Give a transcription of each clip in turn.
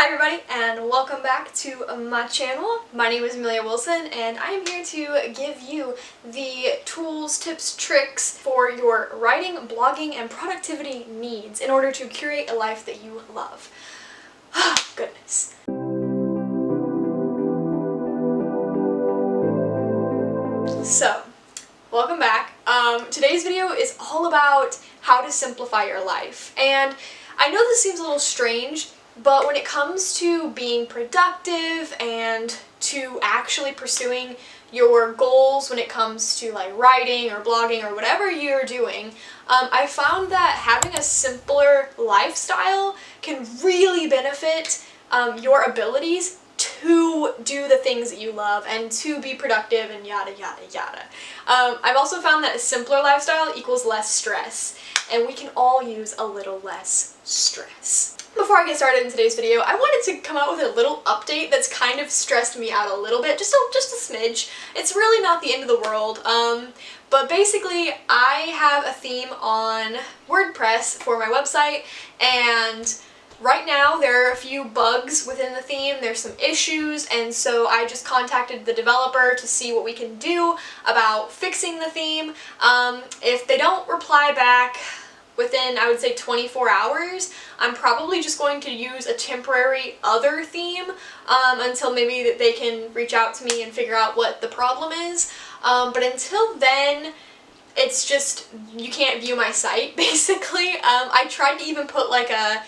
Hi everybody and welcome back to my channel. My name is Amelia Wilson and I am here to give you the tools, tips, tricks for your writing, blogging, and productivity needs in order to curate a life that you love. Goodness. So, welcome back. Today's video is all about how to simplify your life. And I know this seems a little strange, but when it comes to being productive and to actually pursuing your goals when it comes to like writing or blogging or whatever you're doing, I found that having a simpler lifestyle can really benefit your abilities to do the things that you love and to be productive and yada yada yada. I've also found that a simpler lifestyle equals less stress, and we can all use a little less stress. Before I get started in today's video, I wanted to come out with a little update that's kind of stressed me out a little bit, just a smidge. It's really not the end of the world, but basically I have a theme on WordPress for my website, and right now there are a few bugs within the theme, there's some issues, and so I just contacted the developer to see what we can do about fixing the theme. If they don't reply back within, I would say, 24 hours, I'm probably just going to use a temporary other theme until maybe they can reach out to me and figure out what the problem is. But until then, it's just, you can't view my site, basically. I tried to even put like a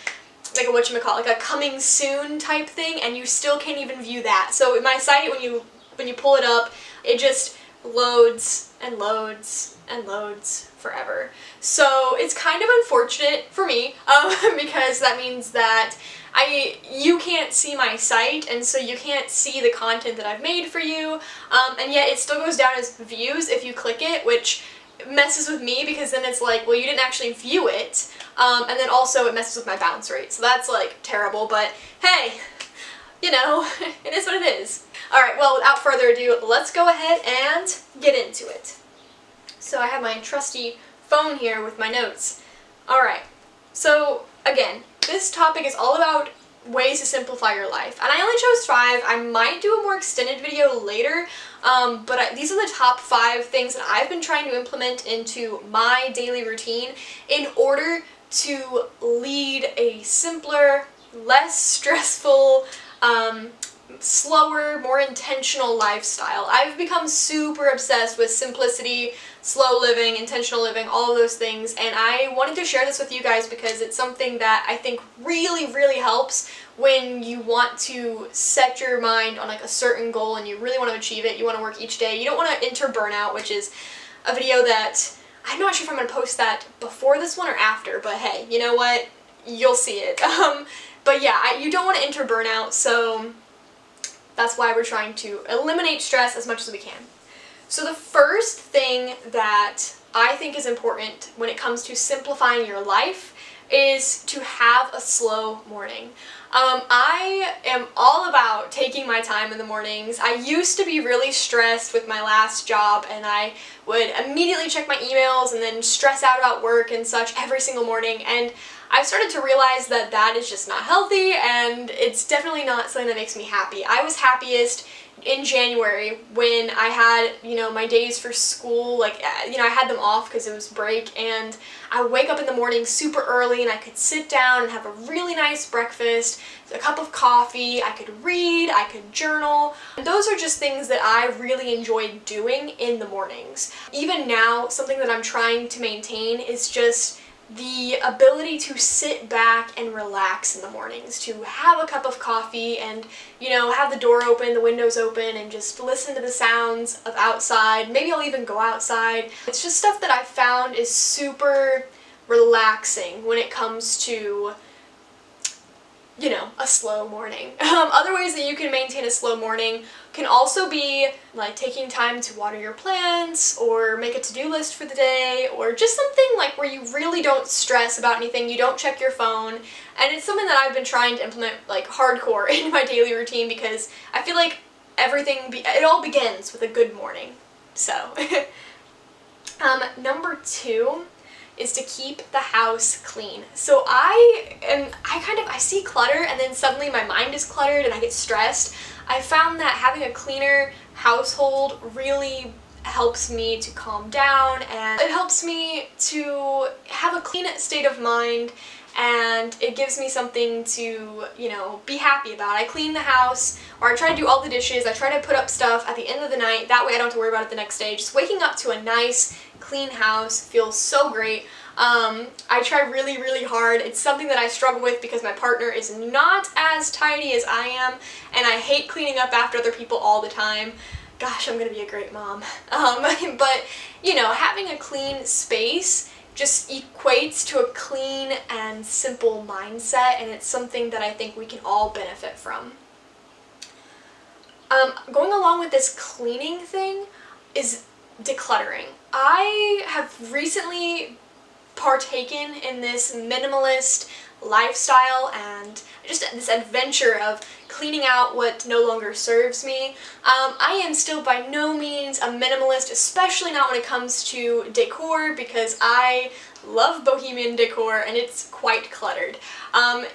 whatchamacallit, like a coming soon type thing, and you still can't even view that. So my site, when you pull it up, it just loads and loads and loads forever. So it's kind of unfortunate for me, because that means that you can't see my site, and so you can't see the content that I've made for you, and yet it still goes down as views if you click it, which messes with me because then it's like, well, you didn't actually view it, and then also it messes with my bounce rate, so that's like terrible, but hey, you know, it is what it is. Alright, well, without further ado, let's go ahead and get into it. So I have my trusty phone here with my notes. Alright, so again, this topic is all about ways to simplify your life. And I only chose 5. I might do a more extended video later, but these are the top 5 things that I've been trying to implement into my daily routine in order to lead a simpler, less stressful, slower, more intentional lifestyle. I've become super obsessed with simplicity, slow living, intentional living, all of those things, and I wanted to share this with you guys because it's something that I think really, really helps when you want to set your mind on like a certain goal and you really want to achieve it. You want to work each day. You don't want to enter burnout, which is a video that I'm not sure if I'm going to post that before this one or after, but hey, you know what? You'll see it. But yeah, you don't want to enter burnout, so that's why we're trying to eliminate stress as much as we can. So the first thing that I think is important when it comes to simplifying your life is to have a slow morning. I am all about taking my time in the mornings. I used to be really stressed with my last job, and I would immediately check my emails and then stress out about work and such every single morning, and I've started to realize that that is just not healthy, and it's definitely not something that makes me happy. I was happiest in January when I had, you know, my days for school, like, you know, I had them off because it was break, and I would wake up in the morning super early and I could sit down and have a really nice breakfast, a cup of coffee, I could read, I could journal. And those are just things that I really enjoy doing in the mornings. Even now, something that I'm trying to maintain is just the ability to sit back and relax in the mornings, to have a cup of coffee and, you know, have the door open, the windows open, and just listen to the sounds of outside. Maybe I'll even go outside. It's just stuff that I've found is super relaxing when it comes to, you know, a slow morning. Other ways that you can maintain a slow morning can also be like taking time to water your plants or make a to-do list for the day, or just something like where you really don't stress about anything, you don't check your phone. And it's something that I've been trying to implement like hardcore in my daily routine because I feel like it all begins with a good morning. So, number 2 is to keep the house clean. So I see clutter and then suddenly my mind is cluttered and I get stressed. I found that having a cleaner household really helps me to calm down, and it helps me to have a clean state of mind, and it gives me something to, be happy about. I clean the house, or I try to do all the dishes, I try to put up stuff at the end of the night, that way I don't have to worry about it the next day. Just waking up to a nice, clean house feels so great. I try really, really hard. It's something that I struggle with because my partner is not as tidy as I am, and I hate cleaning up after other people all the time. Gosh, I'm gonna be a great mom. But, having a clean space just equates to a clean and simple mindset, and it's something that I think we can all benefit from. Going along with this cleaning thing is decluttering. I have recently partaken in this minimalist lifestyle and just this adventure of cleaning out what no longer serves me. I am still by no means a minimalist, especially not when it comes to decor, because I love bohemian decor and it's quite cluttered.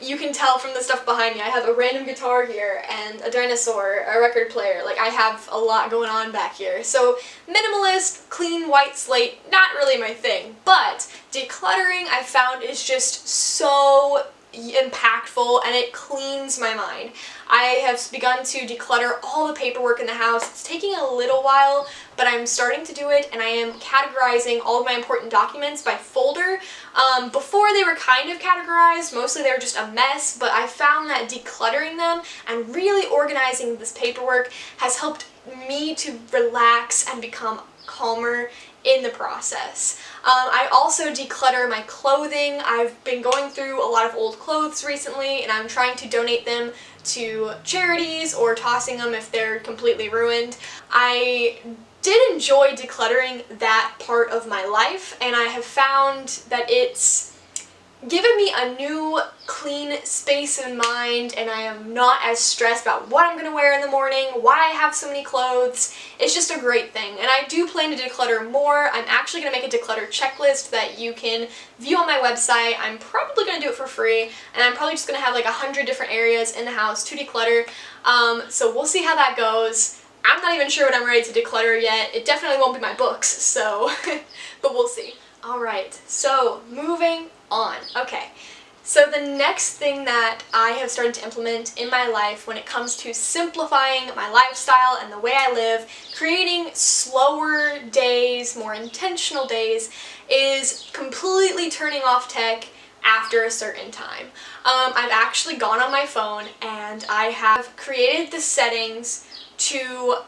You can tell from the stuff behind me. I have a random guitar here and a dinosaur, a record player. Like, I have a lot going on back here. So minimalist, clean white slate, not really my thing. But decluttering, I found, is just so impactful, and it cleans my mind. I have begun to declutter all the paperwork in the house. It's taking a little while, but I'm starting to do it, and I am categorizing all of my important documents by folder. Before they were kind of categorized, mostly they were just a mess, but I found that decluttering them and really organizing this paperwork has helped me to relax and become calmer in the process. I also declutter my clothing. I've been going through a lot of old clothes recently, and I'm trying to donate them to charities or tossing them if they're completely ruined. I did enjoy decluttering that part of my life, and I have found that it's given me a new clean space in mind, and I am not as stressed about what I'm going to wear in the morning, why I have so many clothes. It's just a great thing, and I do plan to declutter more. I'm actually going to make a declutter checklist that you can view on my website. I'm probably going to do it for free, and I'm probably just going to have like 100 different areas in the house to declutter. So we'll see how that goes. I'm not even sure what I'm ready to declutter yet. It definitely won't be my books, so but we'll see. Alright, so moving on. Okay, so the next thing that I have started to implement in my life when it comes to simplifying my lifestyle and the way I live, creating slower days, more intentional days, is completely turning off tech after a certain time. I've actually gone on my phone and I have created the settings to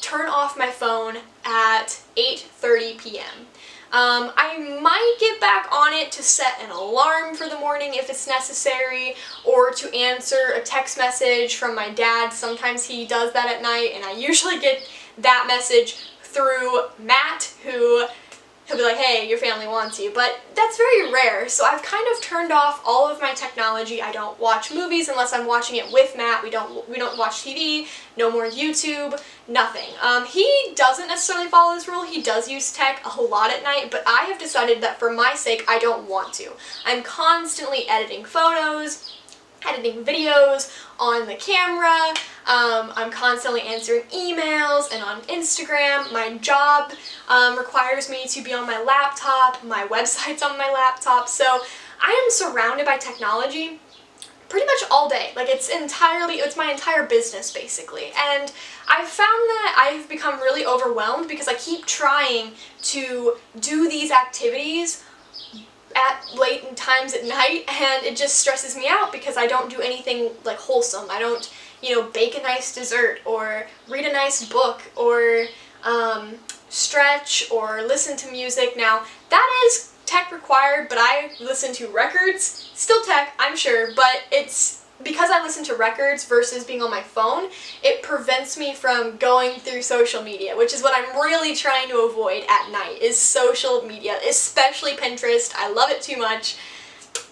turn off my phone at 8:30 p.m. I might get back on it to set an alarm for the morning if it's necessary, or to answer a text message from my dad. Sometimes he does that at night, and I usually get that message through Matt, who he'll be like, hey, your family wants you, but that's very rare, so I've kind of turned off all of my technology. I don't watch movies unless I'm watching it with Matt. We don't watch TV, no more YouTube, nothing. He doesn't necessarily follow this rule. He does use tech a whole lot at night, but I have decided that for my sake, I don't want to. I'm constantly editing photos, editing videos on the camera. I'm constantly answering emails and on Instagram. My job requires me to be on my laptop. My website's on my laptop. So I am surrounded by technology pretty much all day. Like, it's my entire business basically. And I've found that I've become really overwhelmed because I keep trying to do these activities at late times at night, and it just stresses me out because I don't do anything like wholesome. I don't, bake a nice dessert or read a nice book or stretch or listen to music. Now, that is tech required, but I listen to records. Still tech, I'm sure, but it's because I listen to records versus being on my phone, it prevents me from going through social media, which is what I'm really trying to avoid at night, is social media, especially Pinterest. I love it too much.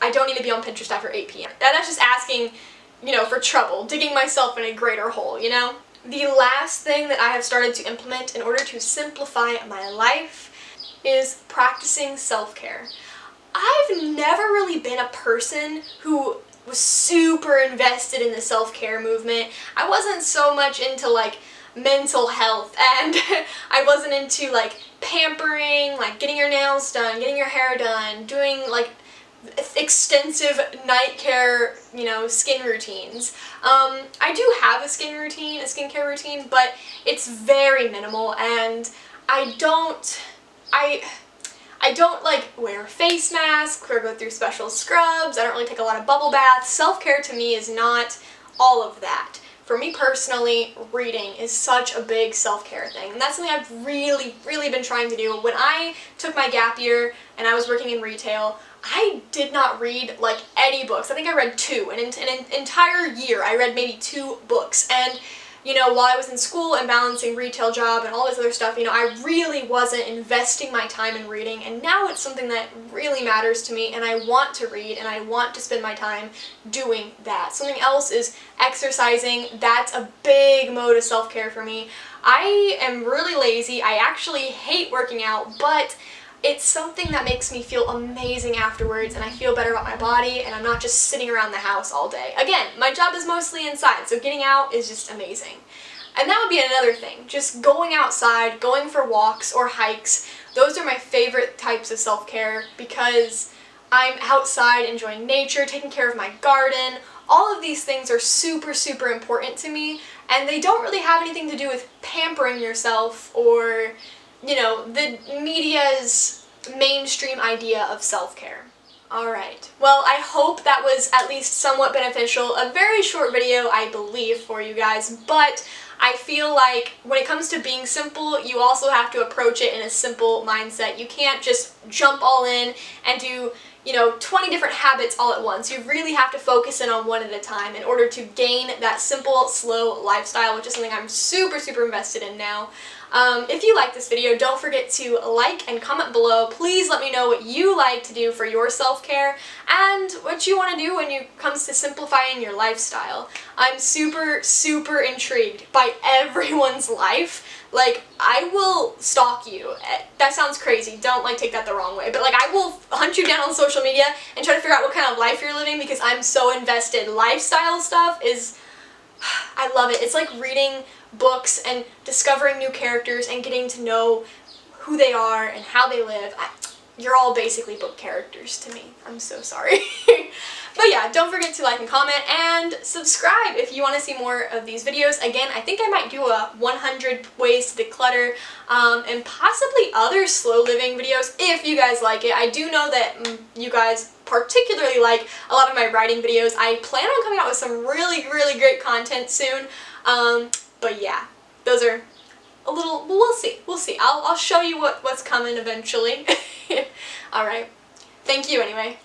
I don't need to be on Pinterest after 8 p.m. And that's just asking, for trouble, digging myself in a greater hole, The last thing that I have started to implement in order to simplify my life is practicing self-care. I've never really been a person who was super invested in the self-care movement. I wasn't so much into like mental health, and I wasn't into like pampering, like getting your nails done, getting your hair done, doing like extensive night care, you know, skin routines. I do have a skincare routine, but it's very minimal, and I don't like wear a face mask or go through special scrubs. I don't really take a lot of bubble baths. Self-care to me is not all of that. For me personally, reading is such a big self-care thing, and that's something I've really been trying to do. When I took my gap year and I was working in retail, I did not read like any books. I think I read 2. In an entire year, I read maybe 2 books. And you know, while I was in school and balancing retail job and all this other stuff, you know, I really wasn't investing my time in reading, and now it's something that really matters to me, and I want to read and I want to spend my time doing that. Something else is exercising. That's a big mode of self-care for me. I am really lazy. I actually hate working out, but it's something that makes me feel amazing afterwards, and I feel better about my body, and I'm not just sitting around the house all day. Again, my job is mostly inside, so getting out is just amazing. And that would be another thing, just going outside, going for walks or hikes. Those are my favorite types of self-care because I'm outside enjoying nature, taking care of my garden. All of these things are super important to me, and they don't really have anything to do with pampering yourself or, you know, the media's mainstream idea of self-care. Alright, well, I hope that was at least somewhat beneficial. A very short video, I believe, for you guys, but I feel like when it comes to being simple, you also have to approach it in a simple mindset. You can't just jump all in and do, you know, 20 different habits all at once. You really have to focus in on one at a time in order to gain that simple, slow lifestyle, which is something I'm super invested in now. If you like this video, don't forget to like and comment below. Please let me know what you like to do for your self-care and what you want to do when it comes to simplifying your lifestyle. I'm super intrigued by everyone's life. Like, I will stalk you. That sounds crazy. Don't like take that the wrong way. But like, I will hunt you down on social media and try to figure out what kind of life you're living because I'm so invested. Lifestyle stuff is, I love it. It's like reading books and discovering new characters and getting to know who they are and how they live. You're all basically book characters to me. I'm so sorry. But yeah, don't forget to like and comment and subscribe if you want to see more of these videos. Again, I think I might do a 100 ways to declutter and possibly other slow living videos if you guys like it. I do know that you guys particularly like a lot of my writing videos. I plan on coming out with some really great content soon. But yeah, those are a little, we'll see. I'll show you what's coming eventually. Alright, thank you anyway.